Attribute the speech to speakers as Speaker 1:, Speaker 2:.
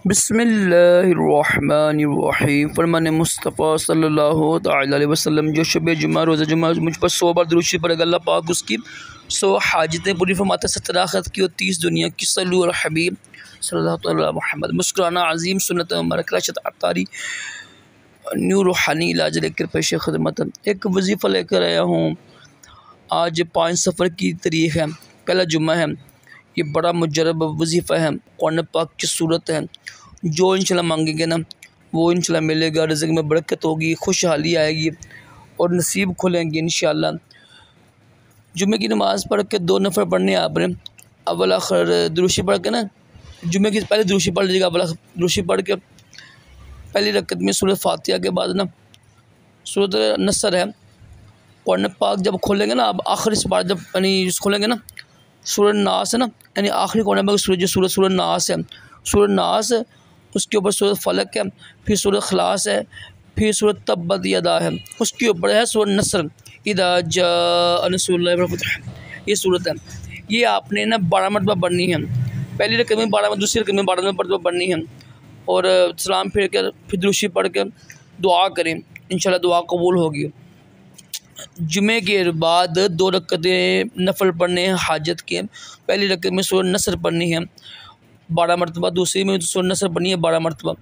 Speaker 1: बिस्मिल्लाहिर्रहमानिर्रहीम। फरमान मुस्तफ़ा सल्लल्लाहु अलैहि वसल्लम जो शब जुमा रोज़ा जुमा मुझ पर 100 बार दुरूद शरीफ पढ़ेगा, अल्लाह पाक उसकी 100 हाजतें पूरी फरमाता है, 17 आखिरत की और 30 दुनिया की। सल्लु अला हबीब सल्लल्लाहु अलैहि मोहम्मद। मुस्कुराना अज़ीम सुन्नत मुबारक रशद अतारी न्यू रूहानी इलाज लेकर पेश खिदमत। एक वजीफ़ा लेकर आया हूँ। आज 5 सफ़र की तारीख़ है, पहला जुम्मा है। ये बड़ा मुजरब वजीफ़ा है, कुरान पाक की सूरत है। जो इंशाल्लाह मांगेंगे ना वो इंशाल्लाह मिलेगा, रिज़्क़ में बरकत होगी, खुशहाली आएगी और नसीब खुलेंगे इंशाल्लाह। जुम्मे की नमाज़ पढ़ के 2 नफ़ल पढ़ने आपने, अव्वल आखिर दुरूद पढ़ के ना, जुम्मे की पहले दुरूद पढ़ लीजिएगा। अव्वल दुरूद पढ़ के पहली रकत में सूरत फातिहा के बाद ना सूरत नसर है। कुरान पाक जब खोलेंगे ना, अब आखिरी से बार जब यानी खोलेंगे ना, सूरत नास है ना, यानी आखिरी कुरान पाक जो सूरत नास है, सूरत नास है, उसके ऊपर सूरत फलक है, फिर सूरत खलास है, फिर सूरत तब्बत यदा है, उसके ऊपर है सूरत नसर इदा जाअ नसरुल्लाहि वल फतह। ये सूरत है, ये आपने ना 12 मरतबा पढ़नी है। पहली रकत में 12, दूसरी रकत में 12 मरतबा पढ़नी है और सलाम फिर कर फिर दुरूद पढ़ के दुआ करें, इंशाल्लाह दुआ कबूल होगी। जुमे के बाद 2 रकतें नफल पढ़ने हैं हाजत के। पहली रकत में सूरत नसर पढ़नी है 12 मरतबा, दूसरी में सूरत नसर पढ़नी है 12 मरतबा।